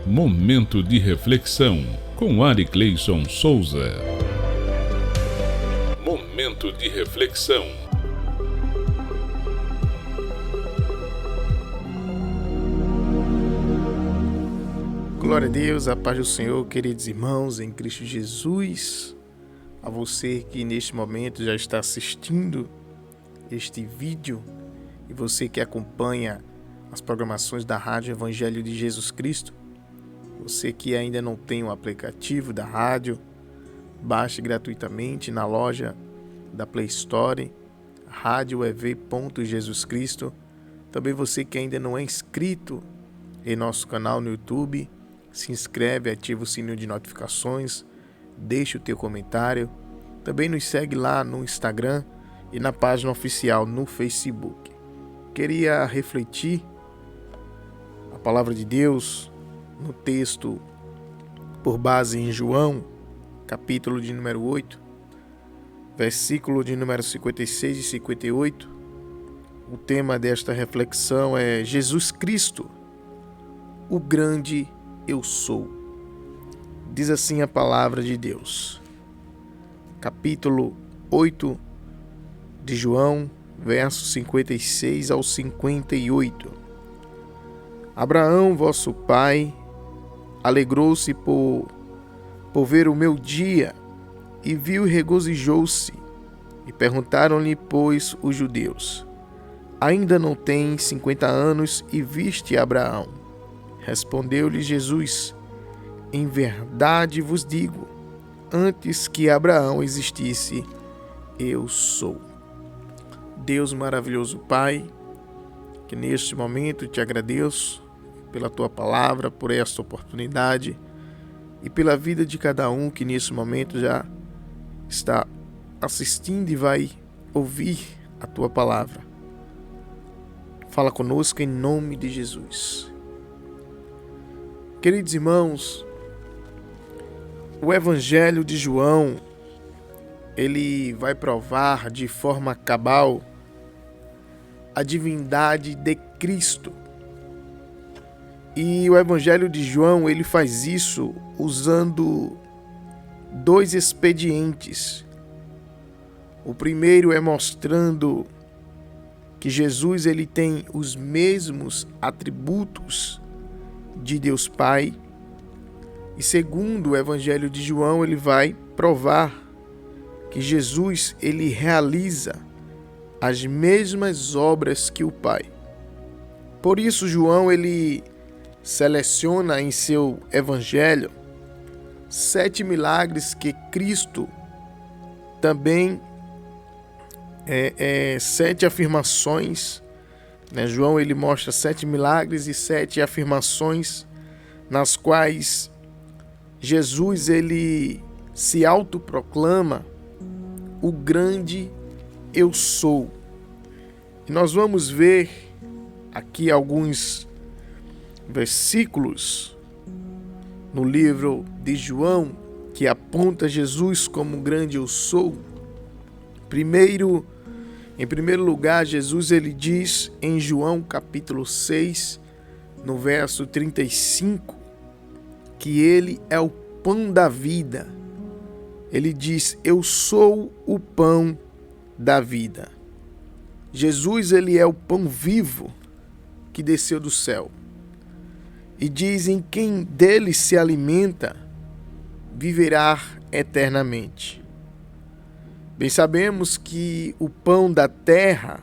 Momento de reflexão com Ari Cleison Souza. Momento de reflexão. Glória a Deus, a paz do Senhor, queridos irmãos em Cristo Jesus. A você que neste momento já está assistindo este vídeo e você que acompanha as programações da Rádio Evangelho de Jesus Cristo. Você que ainda não tem o aplicativo da rádio, baixe gratuitamente na loja da Play Store, radioev.jesuscristo. Também você que ainda não é inscrito em nosso canal no YouTube, se inscreve, ativa o sininho de notificações, deixa o teu comentário. Também nos segue lá no Instagram e na página oficial no Facebook. Queria refletir a palavra de Deus no texto por base em João, capítulo de número 8, versículo de número 56 e 58. O tema desta reflexão é Jesus Cristo, o grande eu sou. Diz assim a palavra de Deus. Capítulo 8 de João, versos 56 ao 58. Abraão, vosso pai, alegrou-se por ver o meu dia, e viu e regozijou-se. E perguntaram-lhe, pois, os judeus: ainda não tens 50 anos e viste Abraão? Respondeu-lhe Jesus: em verdade vos digo, antes que Abraão existisse, eu sou. Deus maravilhoso Pai, que neste momento te agradeço pela tua palavra, por esta oportunidade e pela vida de cada um que nesse momento já está assistindo e vai ouvir a tua palavra. Fala conosco em nome de Jesus. Queridos irmãos, o Evangelho de João, ele vai provar de forma cabal a divindade de Cristo. E o Evangelho de João, ele faz isso usando dois expedientes. O primeiro é mostrando que Jesus ele tem os mesmos atributos de Deus Pai. E segundo, o Evangelho de João, ele vai provar que Jesus ele realiza as mesmas obras que o Pai. Por isso, João ele seleciona em seu Evangelho 7 milagres que Cristo também 7 afirmações, né? João ele mostra 7 milagres e 7 afirmações nas quais Jesus ele se autoproclama o grande eu sou. E nós vamos ver aqui alguns versículos no livro de João que aponta Jesus como grande eu sou. Em primeiro lugar, Jesus ele diz em João capítulo 6, no verso 35, que ele é o pão da vida. Ele diz: eu sou o pão da vida. Jesus ele é o pão vivo que desceu do céu. E dizem: quem dele se alimenta viverá eternamente. Bem sabemos que o pão da terra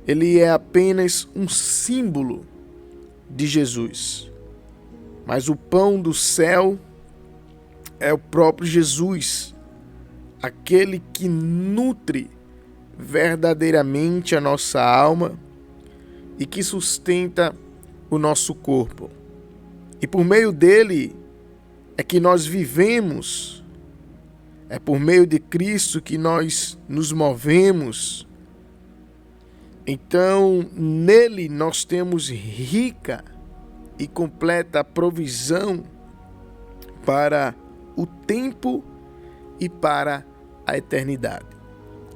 ele é apenas um símbolo de Jesus. Mas o pão do céu é o próprio Jesus, aquele que nutre verdadeiramente a nossa alma e que sustenta o nosso corpo. E por meio dele é que nós vivemos, é por meio de Cristo que nós nos movemos. Então, nele nós temos rica e completa provisão para o tempo e para a eternidade.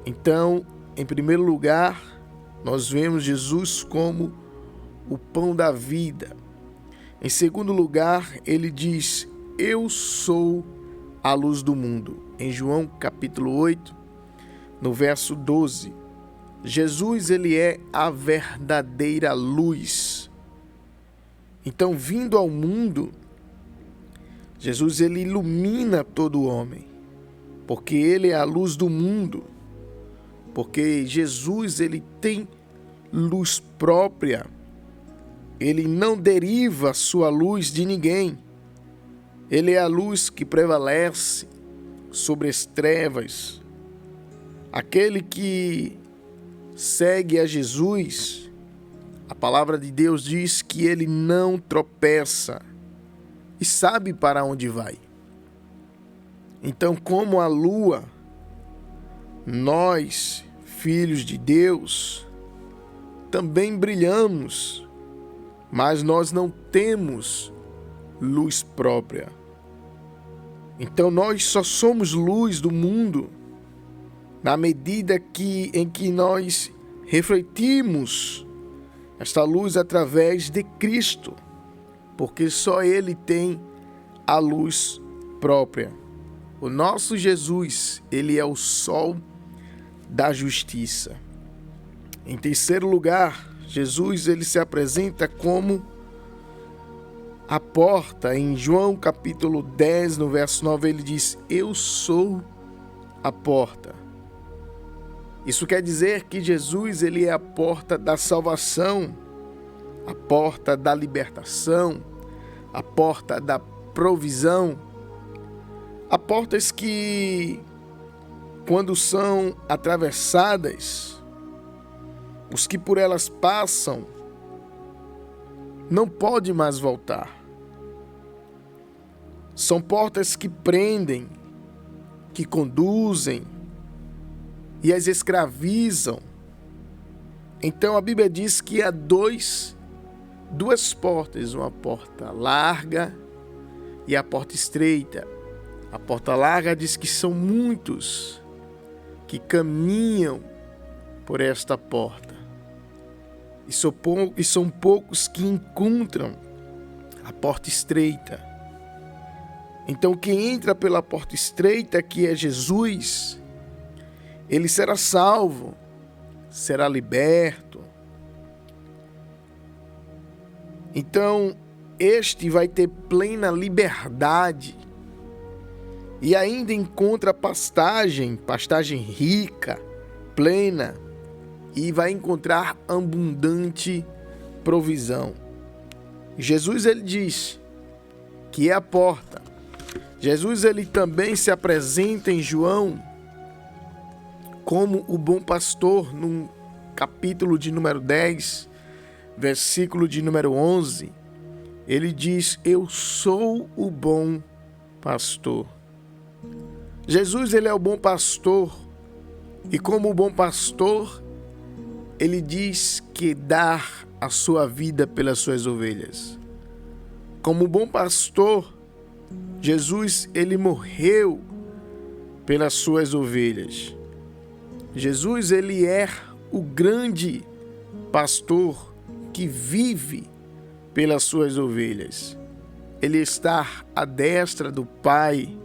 Então, em primeiro lugar, nós vemos Jesus como o pão da vida. Em segundo lugar, ele diz: eu sou a luz do mundo. Em João capítulo 8, no verso 12, Jesus ele é a verdadeira luz. Então, vindo ao mundo, Jesus ele ilumina todo homem, porque ele é a luz do mundo, porque Jesus ele tem luz própria. Ele não deriva a sua luz de ninguém. Ele é a luz que prevalece sobre as trevas. Aquele que segue a Jesus, a palavra de Deus diz que ele não tropeça e sabe para onde vai. Então, como a lua, nós, filhos de Deus, também brilhamos, mas nós não temos luz própria. Então nós só somos luz do mundo na medida em que nós refletimos esta luz através de Cristo, porque só Ele tem a luz própria. O nosso Jesus, Ele é o sol da justiça. Em terceiro lugar, Jesus ele se apresenta como a porta. Em João capítulo 10, no verso 9, ele diz: eu sou a porta. Isso quer dizer que Jesus ele é a porta da salvação, a porta da libertação, a porta da provisão. Há portas que, quando são atravessadas, os que por elas passam não podem mais voltar. São portas que prendem, que conduzem e as escravizam. Então a Bíblia diz que há duas portas, uma porta larga e a porta estreita. A porta larga diz que são muitos que caminham por esta porta. E são poucos que encontram a porta estreita. Então quem entra pela porta estreita, que é Jesus, ele será salvo, será liberto. Então este vai ter plena liberdade e ainda encontra pastagem rica, plena, e vai encontrar abundante provisão. Jesus ele diz que é a porta. Jesus ele também se apresenta em João como o bom pastor, no capítulo de número 10, versículo de número 11. Ele diz: eu sou o bom pastor. Jesus ele é o bom pastor, e como bom pastor, ele diz que dá a sua vida pelas suas ovelhas. Como bom pastor, Jesus ele morreu pelas suas ovelhas. Jesus ele é o grande pastor que vive pelas suas ovelhas. Ele está à destra do Pai,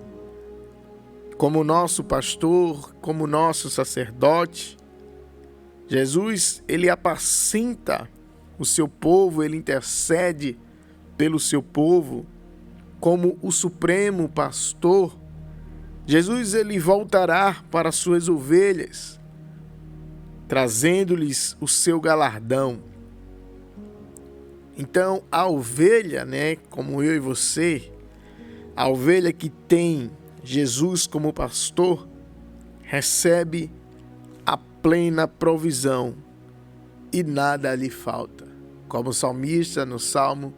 como nosso pastor, como nosso sacerdote. Jesus, ele apacenta o seu povo, ele intercede pelo seu povo como o supremo pastor. Jesus, ele voltará para as suas ovelhas, trazendo-lhes o seu galardão. Então, a ovelha, como eu e você, a ovelha que tem Jesus como pastor, recebe a plena provisão e nada lhe falta. Como o salmista no Salmo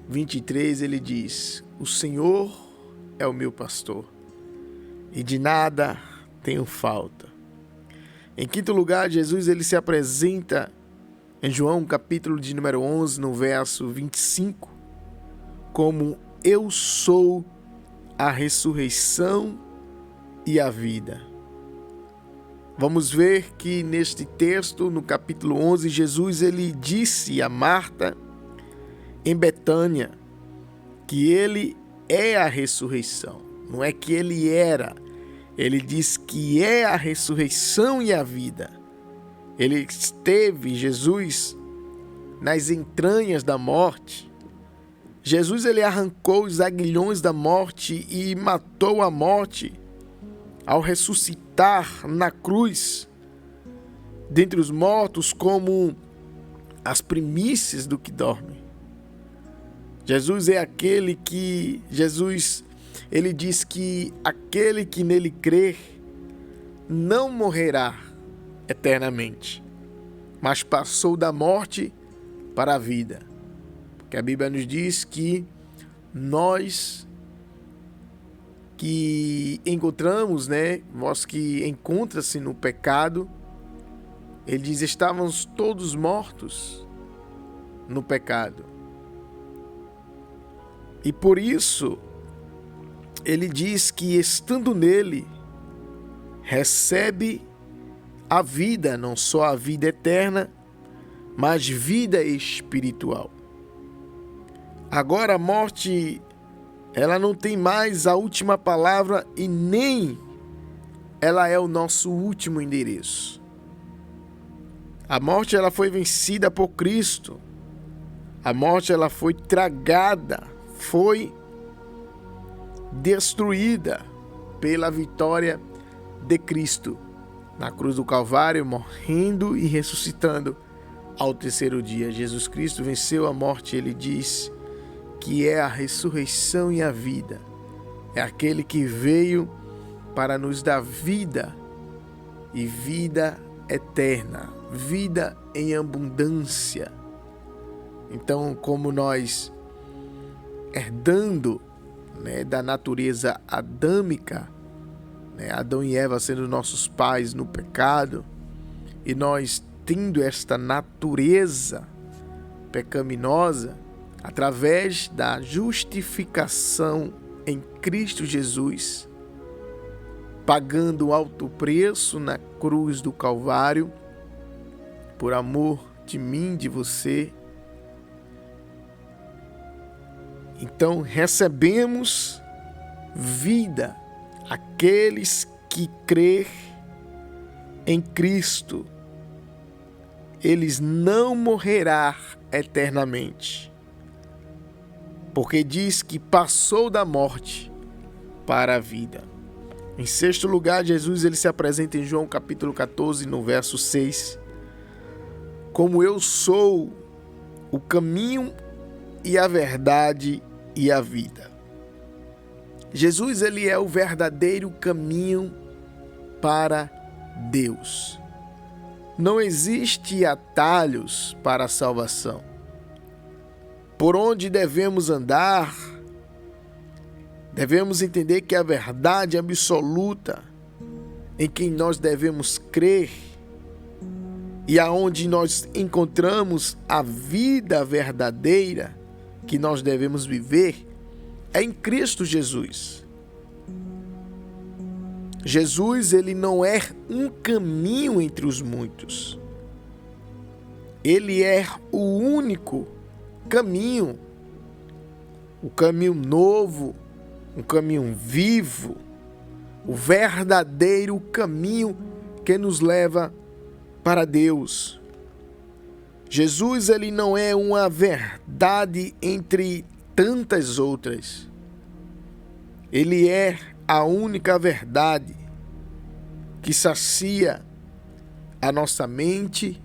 23, ele diz: o Senhor é o meu pastor e de nada tenho falta. Em quinto lugar, Jesus ele se apresenta em João capítulo de número 11, no verso 25, como eu sou a ressurreição e a vida. Vamos ver que neste texto, no capítulo 11, Jesus ele disse a Marta em Betânia que ele é a ressurreição. Não é que ele era. Ele diz que é a ressurreição e a vida. Ele esteve, Jesus, nas entranhas da morte. Jesus, ele arrancou os aguilhões da morte e matou a morte ao ressuscitar na cruz dentre os mortos como as primícias do que dorme. Jesus é aquele que... ele diz que aquele que nele crer não morrerá eternamente, mas passou da morte para a vida. Porque a Bíblia nos diz que nós que encontramos, vós que encontra-se no pecado, ele diz, estávamos todos mortos no pecado. E por isso, ele diz que estando nele, recebe a vida, não só a vida eterna, mas vida espiritual. Agora a morte, ela não tem mais a última palavra e nem ela é o nosso último endereço. A morte, ela foi vencida por Cristo. A morte, ela foi tragada, foi destruída pela vitória de Cristo na cruz do Calvário, morrendo e ressuscitando ao terceiro dia. Jesus Cristo venceu a morte. Ele diz que é a ressurreição e a vida. É aquele que veio para nos dar vida e vida eterna, vida em abundância. Então, como nós herdando da natureza adâmica, Adão e Eva sendo nossos pais no pecado, e nós tendo esta natureza pecaminosa, através da justificação em Cristo Jesus, pagando alto preço na cruz do Calvário, por amor de mim, de você. Então recebemos vida. Aqueles que crêem em Cristo, eles não morrerão eternamente, porque diz que passou da morte para a vida. Em sexto lugar, Jesus ele se apresenta em João capítulo 14, no verso 6, como eu sou o caminho e a verdade e a vida. Jesus ele é o verdadeiro caminho para Deus. Não existe atalhos para a salvação. Por onde devemos andar, devemos entender que a verdade absoluta em quem nós devemos crer e aonde nós encontramos a vida verdadeira que nós devemos viver é em Cristo Jesus. Jesus, ele não é um caminho entre os muitos. Ele é o único caminho, o caminho novo, um caminho vivo, o verdadeiro caminho que nos leva para Deus. Jesus, ele não é uma verdade entre tantas outras. Ele é a única verdade que sacia a nossa mente,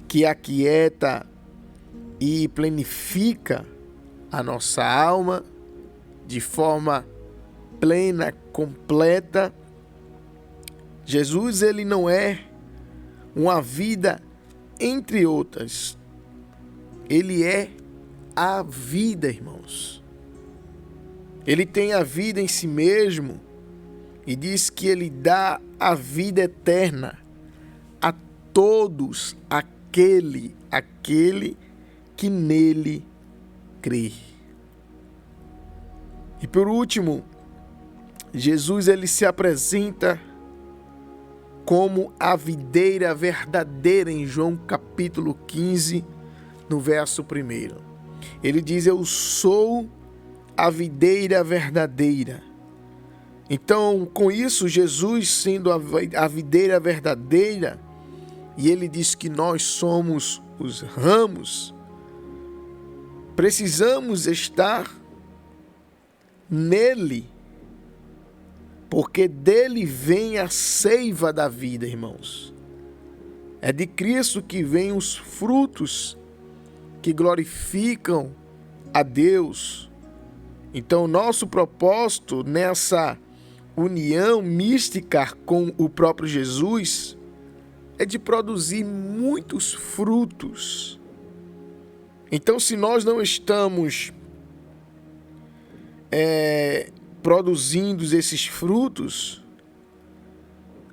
que aquieta e plenifica a nossa alma de forma plena, completa. Jesus, ele não é uma vida entre outras. Ele é a vida, irmãos. Ele tem a vida em si mesmo e diz que ele dá a vida eterna a todos aquele que nele crê. E por último, Jesus ele se apresenta como a videira verdadeira em João capítulo 15, no verso 1. Ele diz: eu sou a videira verdadeira. Então, com isso, Jesus sendo a videira verdadeira, e ele diz que nós somos os ramos, precisamos estar nele, porque dele vem a seiva da vida, irmãos. É de Cristo que vêm os frutos que glorificam a Deus. Então, nosso propósito nessa união mística com o próprio Jesus é de produzir muitos frutos. Então, se nós não estamos produzindo esses frutos,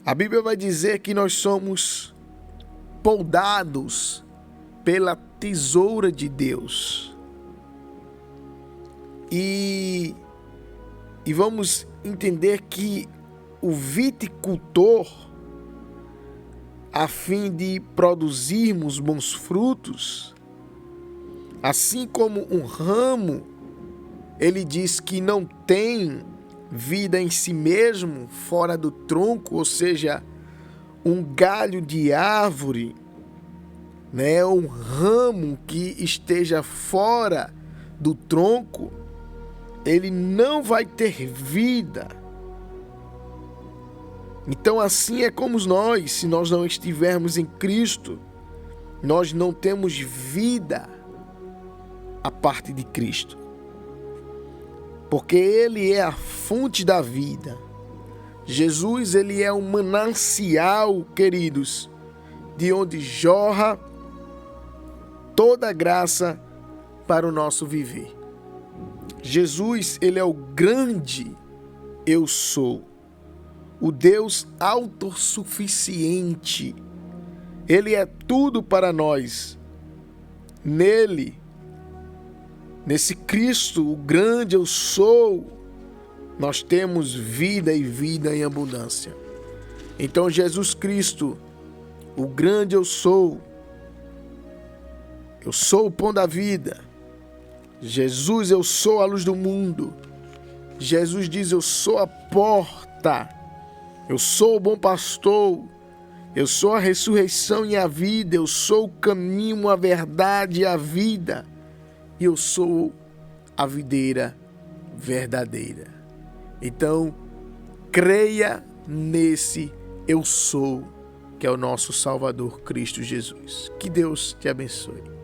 a Bíblia vai dizer que nós somos podados pela tesoura de Deus. E vamos entender que o viticultor, a fim de produzirmos bons frutos, assim como um ramo, ele diz que não tem vida em si mesmo, fora do tronco, ou seja, um galho de árvore, né, um ramo que esteja fora do tronco, ele não vai ter vida. Então, assim é como nós, se nós não estivermos em Cristo, nós não temos vida a parte de Cristo. Porque Ele é a fonte da vida. Jesus, Ele é um manancial, queridos, de onde jorra toda a graça para o nosso viver. Jesus, Ele é o grande eu sou, o Deus autossuficiente. Ele é tudo para nós. Nele, nesse Cristo, o grande eu sou, nós temos vida e vida em abundância. Então, Jesus Cristo, o grande eu sou o pão da vida. Jesus, eu sou a luz do mundo. Jesus diz: eu sou a porta, eu sou o bom pastor, eu sou a ressurreição e a vida, eu sou o caminho, a verdade e a vida, e eu sou a videira verdadeira. Então, creia nesse eu sou, que é o nosso Salvador Cristo Jesus. Que Deus te abençoe.